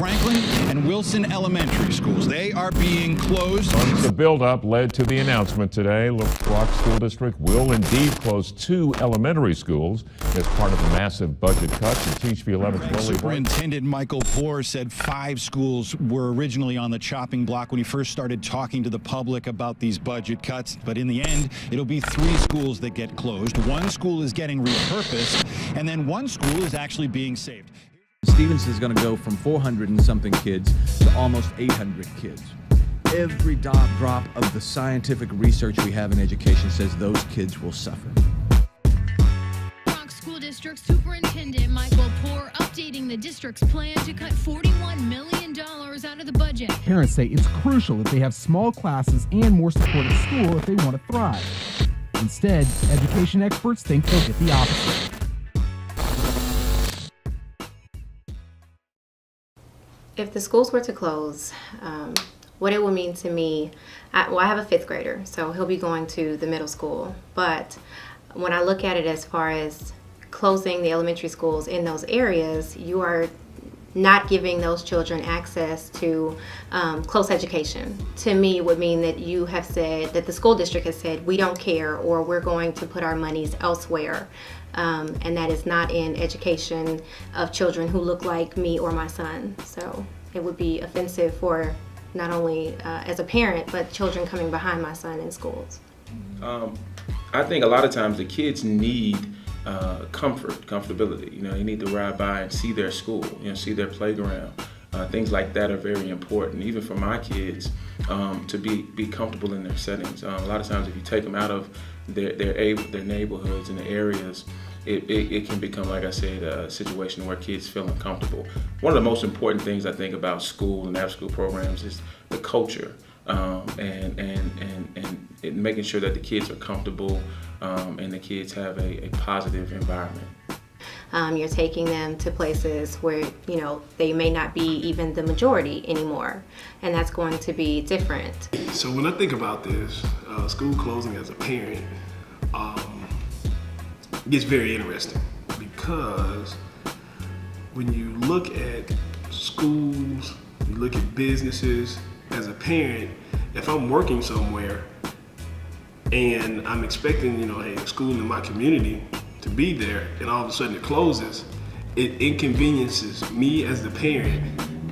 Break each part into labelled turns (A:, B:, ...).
A: Franklin and Wilson Elementary Schools. They are being closed.
B: The buildup led to the announcement today. Little Rock School District will indeed close 2 elementary schools as part of a massive budget cut to teach the 11th grade.
A: Superintendent Michael Poore said 5 schools were originally on the chopping block when he first started talking to the public about these budget cuts. But in the end, it'll be 3 schools that get closed. 1 school is getting repurposed, and then 1 school is actually being saved.
C: Stevenson is going to go from 400 and something kids to almost 800 kids. Every drop of the scientific research we have in education says those kids will suffer.
D: Rock School District Superintendent Michael Poore updating the district's plan to cut $41 million out of the budget.
E: Parents say it's crucial that they have small classes and more support at school if they want to thrive. Instead, education experts think they'll get the opposite.
F: If the schools were to close, what it would mean to me, I have a 5th grader, so he'll be going to the middle school. But when I look at it as far as closing the elementary schools in those areas, you are not giving those children access to close education. To me, it would mean that you have said, that the school district has said, we don't care, or we're going to put our monies elsewhere. And that is not in education of children who look like me or my son. So it would be offensive for not only as a parent, but children coming behind my son in schools.
G: I think a lot of times the kids need comfortability. You know, they need to ride by and see their school, you know, see their playground. Things like that are very important, even for my kids, to be comfortable in their settings. A lot of times if you take them out of their neighborhoods and the areas, it can become, like I said, a situation where kids feel uncomfortable. One of the most important things I think about school and after-school programs is the culture, and making sure that the kids are comfortable and the kids have a positive environment.
F: You're taking them to places where, you know, they may not be even the majority anymore, and that's going to be different.
H: So when I think about this, school closing as a parent, it gets very interesting, because when you look at schools, you look at businesses, as a parent, if I'm working somewhere and I'm expecting, you know, hey, a school in my community to be there, and all of a sudden it closes, it inconveniences me as the parent,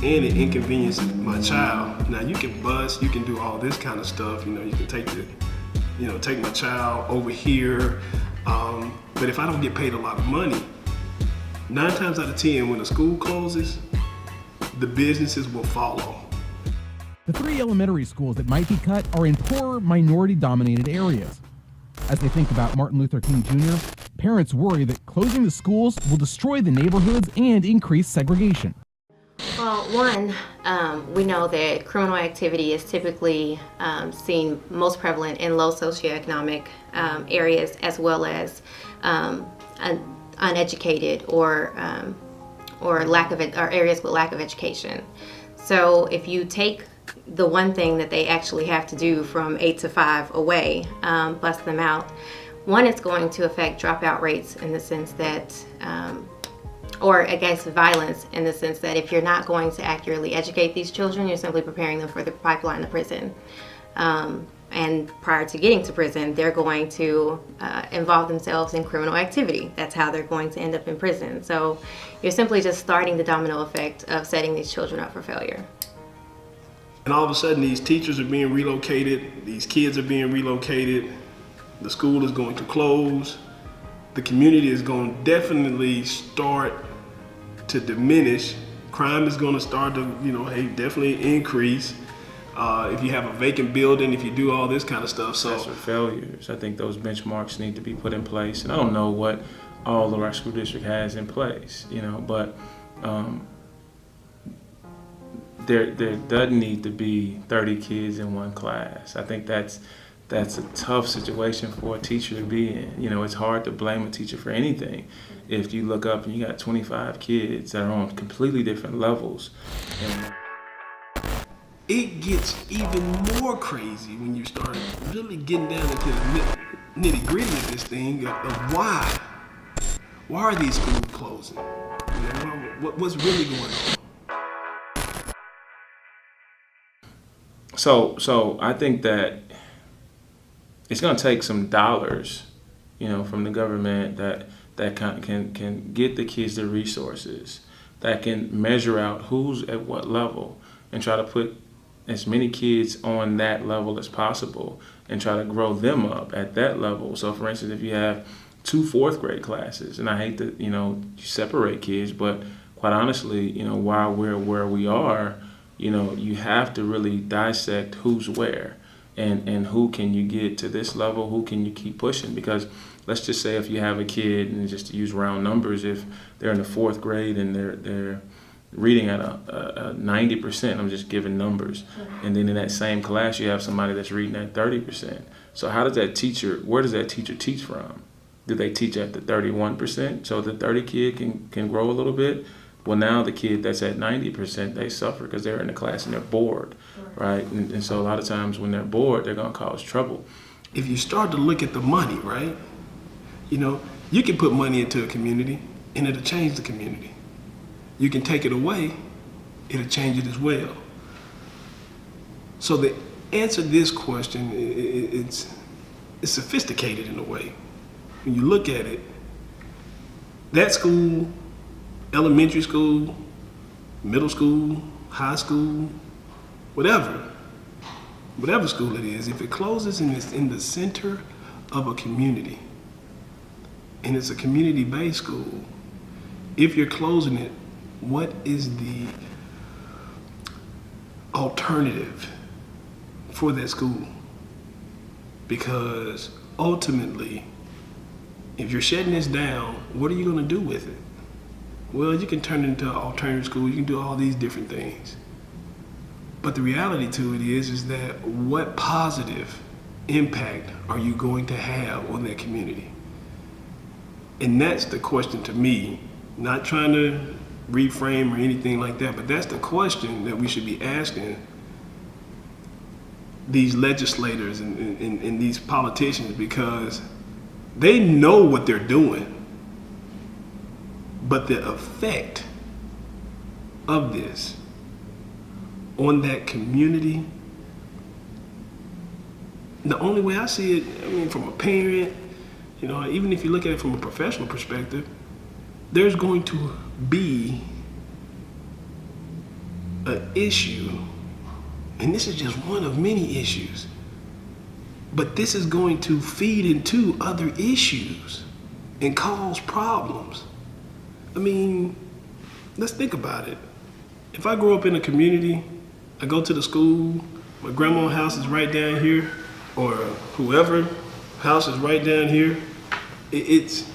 H: and it inconveniences my child. Now you can bus, you can do all this kind of stuff, you know, you can take my child over here, but if I don't get paid a lot of money, 9 times out of 10, when a school closes, the businesses will follow.
E: The 3 elementary schools that might be cut are in poor, minority-dominated areas. As they think about Martin Luther King Jr., parents worry that closing the schools will destroy the neighborhoods and increase segregation.
F: Well, one, we know that criminal activity is typically seen most prevalent in low socioeconomic areas, as well as uneducated or areas with lack of education. So if you take the one thing that they actually have to do from 8 to 5 away, bust them out, one, it's going to affect dropout rates in the sense that, or I guess violence in the sense that if you're not going to accurately educate these children, you're simply preparing them for the pipeline to prison. And prior to getting to prison, they're going to involve themselves in criminal activity. That's how they're going to end up in prison. So you're simply just starting the domino effect of setting these children up for failure.
H: And all of a sudden these teachers are being relocated, these kids are being relocated, the school is going to close, the community is going to definitely start to diminish, crime is going to start to, definitely increase. If you have a vacant building, if you do all this kind of stuff. So
G: That's for failures. I think those benchmarks need to be put in place. And I don't know what all of our school district has in place, but there doesn't need to be 30 kids in one class. I think that's a tough situation for a teacher to be in. It's hard to blame a teacher for anything. If you look up and you got 25 kids that are on completely different levels.
H: It gets even more crazy when you start really getting down into the nitty gritty of this thing of why. Why are these schools closing? What's really going on?
G: So I think that it's going to take some dollars, from the government that can get the kids the resources, that can measure out who's at what level, and try to put as many kids on that level as possible and try to grow them up at that level. So for instance, if you have 2 4th grade classes, and I hate that, you separate kids, but quite honestly, while we're where we are, you have to really dissect who's where and who can you get to this level, who can you keep pushing. Because let's just say if you have a kid, and just to use round numbers, if they're in the 4th grade and they're reading at a 90%, I'm just giving numbers, and then in that same class you have somebody that's reading at 30%. So where does that teacher teach from? Do they teach at the 31% so the 30 kid can grow a little bit? Well, now the kid that's at 90%, they suffer because they're in the class and they're bored, right? And so a lot of times when they're bored, they're going to cause trouble.
H: If you start to look at the money, right, you can put money into a community and it'll change the community. You can take it away, it'll change it as well. So the answer to this question, it's sophisticated in a way. When you look at it, that school, elementary school, middle school, high school, whatever school it is, if it closes and it's in the center of a community, and it's a community-based school, if you're closing it, what is the alternative for that school? Because ultimately, if you're shutting this down, what are you going to do with it? Well, you can turn it into an alternative school. You can do all these different things. But the reality to it is that what positive impact are you going to have on that community? And that's the question to me, not trying to reframe or anything like that, but that's the question that we should be asking these legislators and these politicians, because they know what they're doing, but the effect of this on that community, the only way I see it, from a parent, even if you look at it from a professional perspective, there's going to be an issue, and this is just one of many issues, but this is going to feed into other issues and cause problems. Let's think about it. If I grow up in a community, I go to the school, my grandma's house is right down here, or whoever house is right down here, it's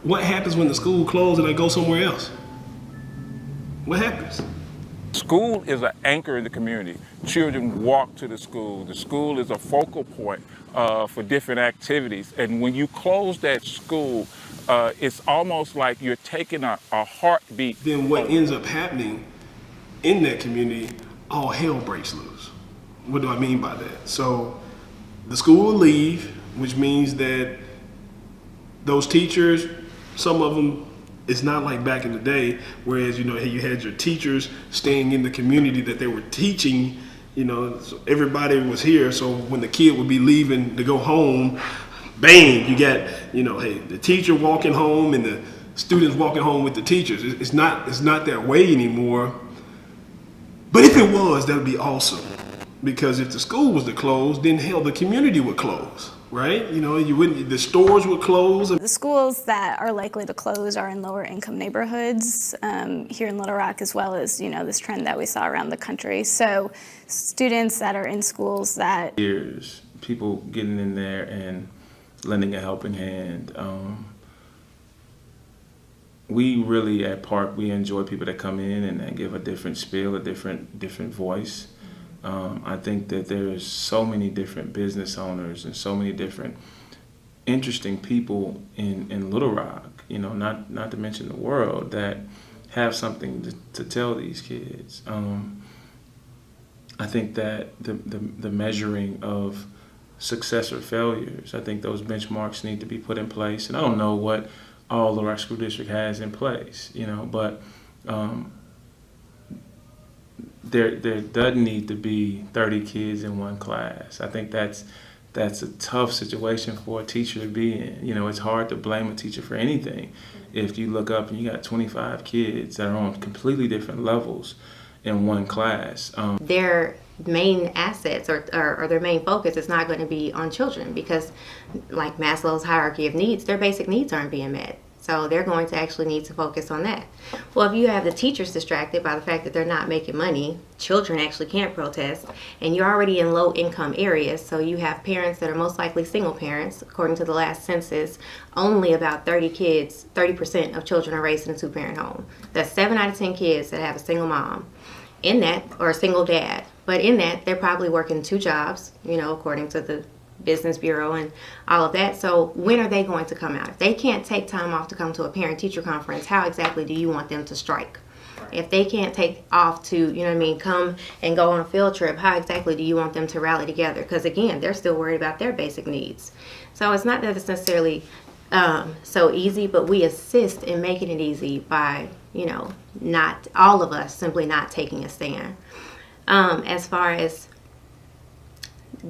H: what happens when the school closes and I go somewhere else? What happens?
I: School is an anchor in the community. Children walk to the school. The school is a focal point for different activities. And when you close that school, it's almost like you're taking a heartbeat.
H: Then what ends up happening in that community, all hell breaks loose. What do I mean by that? So the school will leave, which means that those teachers, some of them, it's not like back in the day, whereas, you had your teachers staying in the community that they were teaching, so everybody was here. So when the kid would be leaving to go home, bang, you got, the teacher walking home and the students walking home with the teachers. It's not that way anymore. But if it was, that would be awesome. Because if the school was to close, then hell, the community would close. Right? The stores would close.
J: The schools that are likely to close are in lower income neighborhoods here in Little Rock, as well as, this trend that we saw around the country. So students that are in schools that...
G: Years, people getting in there and lending a helping hand. We really, at Park, we enjoy people that come in and give a different spiel, a different voice. I think that there's so many different business owners and so many different interesting people in Little Rock, not to mention the world, that have something to tell these kids. I think that the measuring of success or failures, I think those benchmarks need to be put in place. And I don't know what all Little Rock School District has in place, but there doesn't need to be 30 kids in one class. I think that's a tough situation for a teacher to be in. You know, it's hard to blame a teacher for anything. If you look up and you got 25 kids that are on completely different levels in one class.
F: Their main assets or their main focus is not going to be on children because, like Maslow's hierarchy of needs, their basic needs aren't being met. So they're going to actually need to focus on that. Well, if you have the teachers distracted by the fact that they're not making money, children actually can't protest, and you're already in low income areas, so you have parents that are most likely single parents. According to the last census, only about 30% of children are raised in a two-parent home. That's 7 out of 10 kids that have a single mom in that, or a single dad. But in that, they're probably working 2 jobs, you know, according to the Business Bureau and all of that. So when are they going to come out? If they can't take time off to come to a parent-teacher conference, how exactly do you want them to strike? If they can't take off to, you know what I mean, come and go on a field trip, how exactly do you want them to rally together? Because again, they're still worried about their basic needs. So it's not that it's necessarily so easy, but we assist in making it easy by, you know, not all of us simply not taking a stand. As far as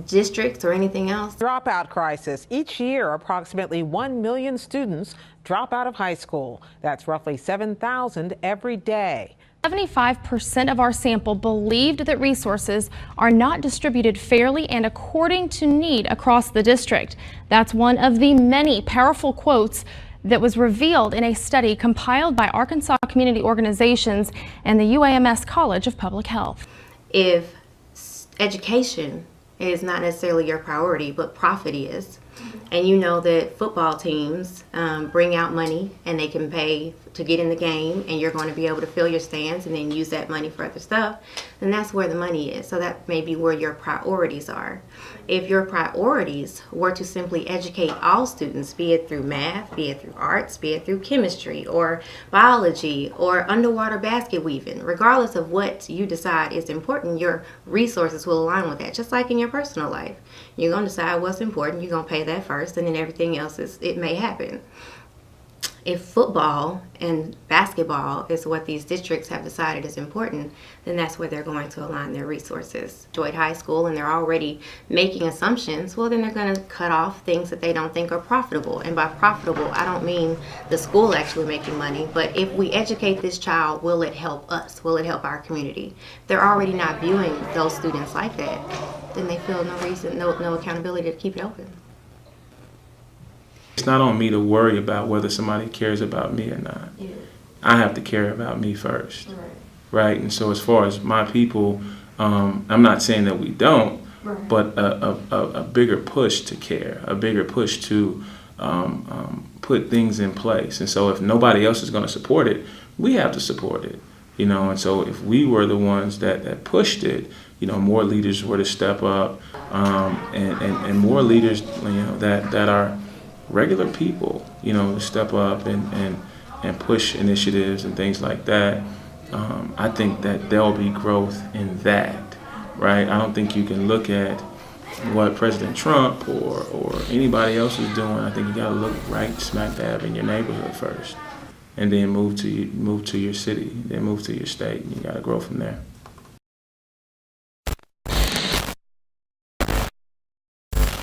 F: districts or anything else?
K: Dropout crisis. Each year, approximately 1 million students drop out of high school. That's roughly 7,000 every day.
L: 75% of our sample believed that resources are not distributed fairly and according to need across the district. That's one of the many powerful quotes that was revealed in a study compiled by Arkansas community organizations and the UAMS College of Public Health.
F: If education is not necessarily your priority, but profit is, and you know that football teams bring out money and they can pay to get in the game, and you're going to be able to fill your stands and then use that money for other stuff, then that's where the money is. So that may be where your priorities are. If your priorities were to simply educate all students, be it through math, be it through arts, be it through chemistry or biology or underwater basket weaving, regardless of what you decide is important, your resources will align with that, just like in your personal life. You're going to decide what's important, you're going to pay that first, and then everything else it may happen. If football and basketball is what these districts have decided is important, then that's where they're going to align their resources. Joint High School, and they're already making assumptions, well, then they're going to cut off things that they don't think are profitable. And by profitable, I don't mean the school actually making money, but if we educate this child, will it help us? Will it help our community? If they're already not viewing those students like that, then they feel no reason, no accountability to keep it open.
G: It's not on me to worry about whether somebody cares about me or not. Yeah. I have to care about me first, right? And so as far as my people, I'm not saying that we don't, but a bigger push to care, a bigger push to put things in place. And so if nobody else is going to support it, we have to support it, you know. And so if we were the ones that pushed it, you know, more leaders were to step up, and more leaders, you know, that are regular people, you know, step up and push initiatives and things like that. I think that there'll be growth in that, right? I don't think you can look at what President Trump or anybody else is doing. I think you got to look right smack dab in your neighborhood first, and then move to your city, then move to your state, and you got to grow from there.